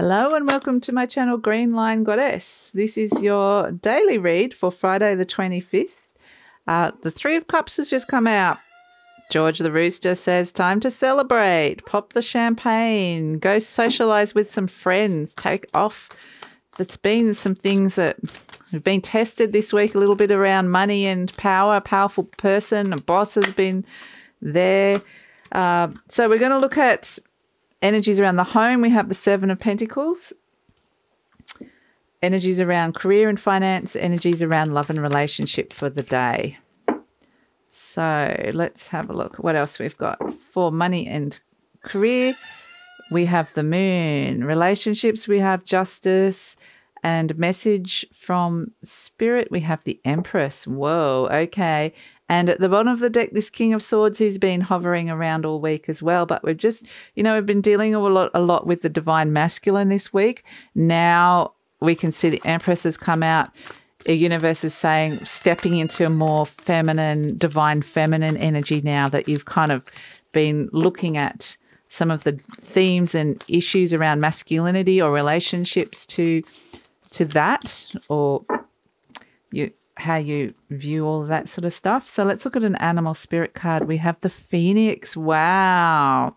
Hello and welcome to my channel Green Line Goddess. This is your daily read for Friday the 25th. The Three of Cups has just come out. George the Rooster says time to celebrate, pop the champagne, go socialise with some friends, take off. There's been some things that have been tested this week, a little bit around money and power. A powerful person, a boss has been there. So we're going to look at energies around the home. We have the Seven of Pentacles. Energies around career and finance. Energies around love and relationship for the day. So let's have a look. What else we've got? For money and career, we have the Moon. Relationships, we have Justice. And message from Spirit, we have the Empress. Whoa, okay. And at the bottom of the deck, this King of Swords who's been hovering around all week as well. But we've just, we've been dealing a lot with the Divine Masculine this week. Now we can see the Empress has come out. The universe is saying stepping into a more feminine, divine feminine energy now that you've kind of been looking at some of the themes and issues around masculinity or relationships to that, or how you view all of that sort of stuff. So let's look at an animal spirit card. We have the Phoenix. Wow.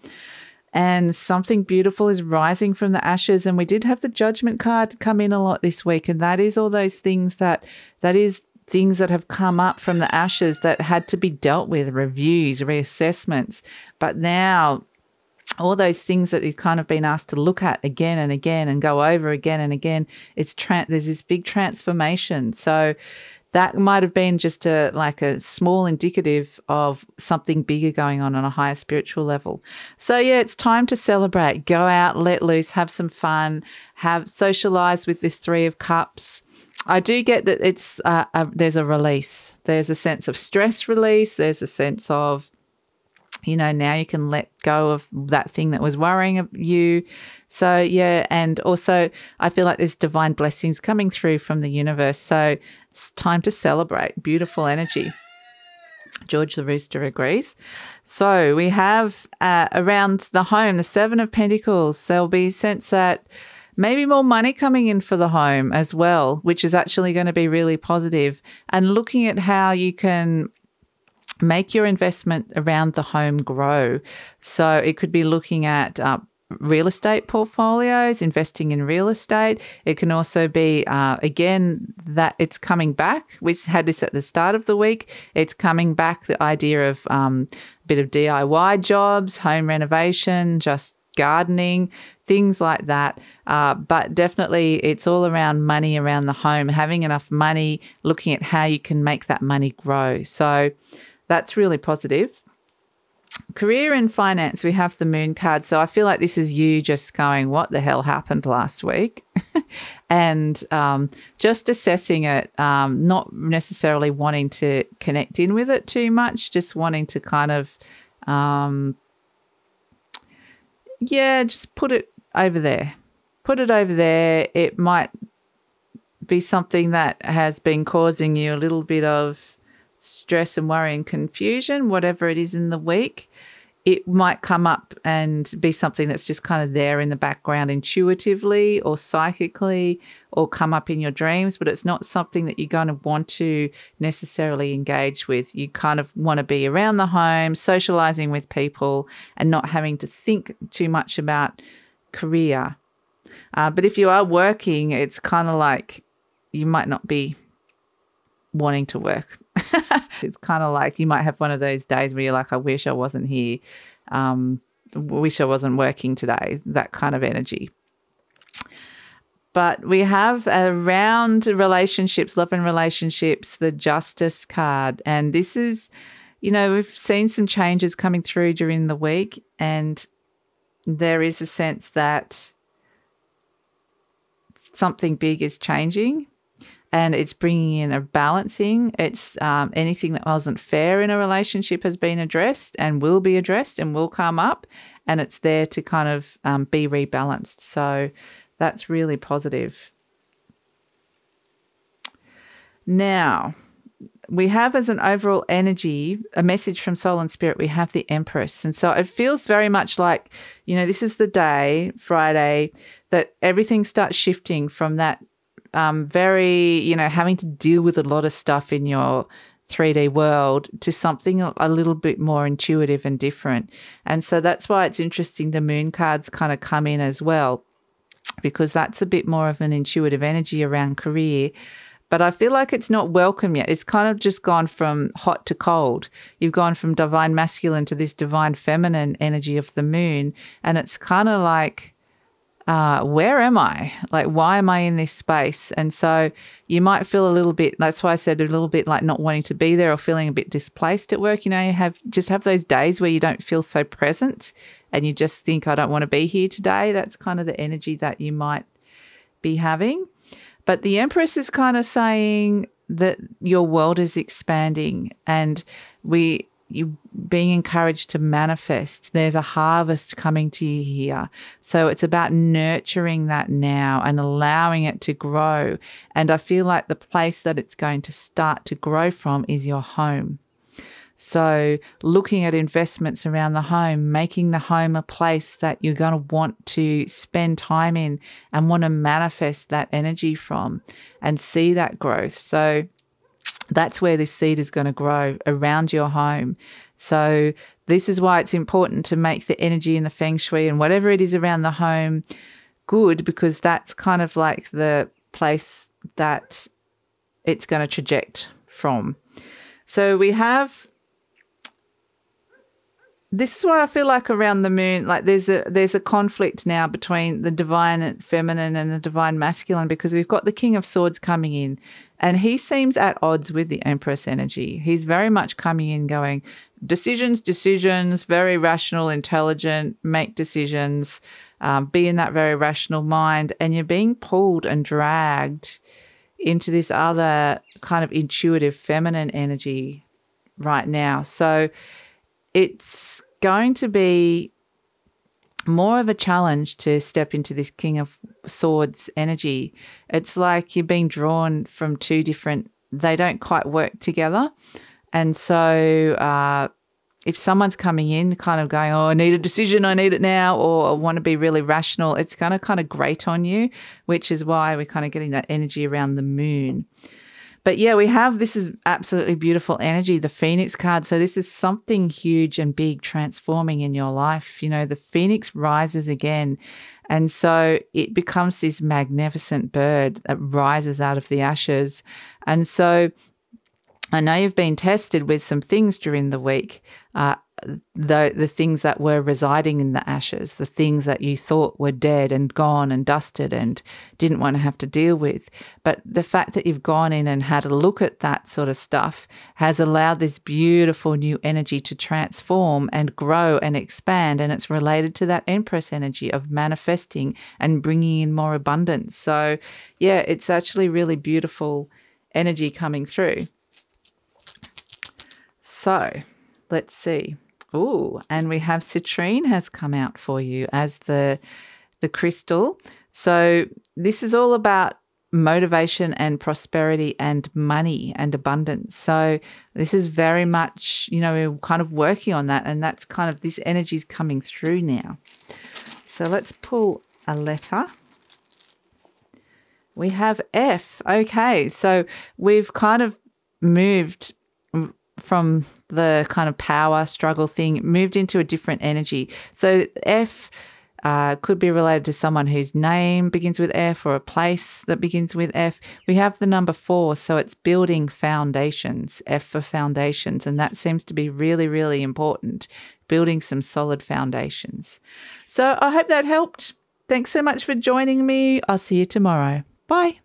And something beautiful is rising from the ashes. And we did have the Judgment card come in a lot this week. And that is all those things that is things that have come up from the ashes that had to be dealt with, reviews, reassessments. But now all those things that you've kind of been asked to look at again and again and go over again and again, there's this big transformation. So that might have been just a small indicative of something bigger going on a higher spiritual level. So yeah, it's time to celebrate, go out, let loose, have some fun, socialize with this Three of Cups. I do get that there's a release. There's a sense of stress release. There's a sense of, now you can let go of that thing that was worrying you. So, yeah, and also I feel like there's divine blessings coming through from the universe. So it's time to celebrate. Beautiful energy. George the Rooster agrees. So we have around the home, the Seven of Pentacles. There'll be a sense that maybe more money coming in for the home as well, which is actually going to be really positive. And looking at how you can make your investment around the home grow. So it could be looking at real estate portfolios, investing in real estate. It can also be, again, that it's coming back. We had this at the start of the week. It's coming back, the idea of a bit of DIY jobs, home renovation, just gardening, things like that. But definitely it's all around money around the home, having enough money, looking at how you can make that money grow. So that's really positive. Career and finance, we have the Moon card. So I feel like this is you just going, what the hell happened last week? And just assessing it, not necessarily wanting to connect in with it too much, just wanting to kind of, just put it over there. Put it over there. It might be something that has been causing you a little bit of stress and worry and confusion, whatever it is in the week. It might come up and be something that's just kind of there in the background intuitively or psychically, or come up in your dreams, but it's not something that you're going to want to necessarily engage with. You kind of want to be around the home, socializing with people and not having to think too much about career. But if you are working, it's kind of like you might not be wanting to work. It's kind of like you might have one of those days where you're like, I wish I wasn't here. Wish I wasn't working today, that kind of energy. But we have around relationships, love and relationships, the Justice card. And this is, we've seen some changes coming through during the week, and there is a sense that something big is changing. And it's bringing in a balancing. It's anything that wasn't fair in a relationship has been addressed and will be addressed and will come up. And it's there to kind of be rebalanced. So that's really positive. Now, we have as an overall energy, a message from soul and spirit, we have the Empress. And so it feels very much like, this is the day, Friday, that everything starts shifting from that very, having to deal with a lot of stuff in your 3D world to something a little bit more intuitive and different. And so that's why it's interesting the moon cards kind of come in as well, because that's a bit more of an intuitive energy around career. But I feel like it's not welcome yet. It's kind of just gone from hot to cold. You've gone from divine masculine to this divine feminine energy of the moon. And it's kind of like, where am I? Like, why am I in this space? And so you might feel a little bit, that's why I said a little bit like not wanting to be there or feeling a bit displaced at work. You have those days where you don't feel so present and you just think, I don't want to be here today. That's kind of the energy that you might be having. But the Empress is kind of saying that your world is expanding and you being encouraged to manifest. There's a harvest coming to you here. So it's about nurturing that now and allowing it to grow. And I feel like the place that it's going to start to grow from is your home. So looking at investments around the home, making the home a place that you're going to want to spend time in and want to manifest that energy from and see that growth. So that's where this seed is going to grow, around your home. So this is why it's important to make the energy and the feng shui and whatever it is around the home good, because that's kind of like the place that it's going to traject from. So we have, this is why I feel like around the moon, like there's a conflict now between the divine feminine and the divine masculine, because we've got the King of Swords coming in and he seems at odds with the Empress energy. He's very much coming in going, decisions, very rational, intelligent, make decisions, be in that very rational mind, and you're being pulled and dragged into this other kind of intuitive feminine energy right now. So it's going to be more of a challenge to step into this King of Swords energy. It's like you're being drawn from two different, they don't quite work together. And so if someone's coming in kind of going, oh, I need a decision, I need it now, or I want to be really rational, it's going to kind of grate on you, which is why we're kind of getting that energy around the moon. But yeah, we have, this is absolutely beautiful energy, the Phoenix card. So this is something huge and big transforming in your life. The Phoenix rises again. And so it becomes this magnificent bird that rises out of the ashes. And so I know you've been tested with some things during the week, the things that were residing in the ashes, the things that you thought were dead and gone and dusted and didn't want to have to deal with. But the fact that you've gone in and had a look at that sort of stuff has allowed this beautiful new energy to transform and grow and expand. And it's related to that Empress energy of manifesting and bringing in more abundance. So yeah, it's actually really beautiful energy coming through. So let's see. Oh, and we have citrine has come out for you as the crystal. So this is all about motivation and prosperity and money and abundance. So this is very much, we're kind of working on that, and that's kind of, this energy is coming through now. So let's pull a letter. We have F. Okay, so we've kind of moved from the kind of power struggle thing, moved into a different energy. So F could be related to someone whose name begins with F or a place that begins with F. We have the number 4, so it's building foundations, F for foundations, and that seems to be really, really important, building some solid foundations. So I hope that helped. Thanks so much for joining me. I'll see you tomorrow. Bye.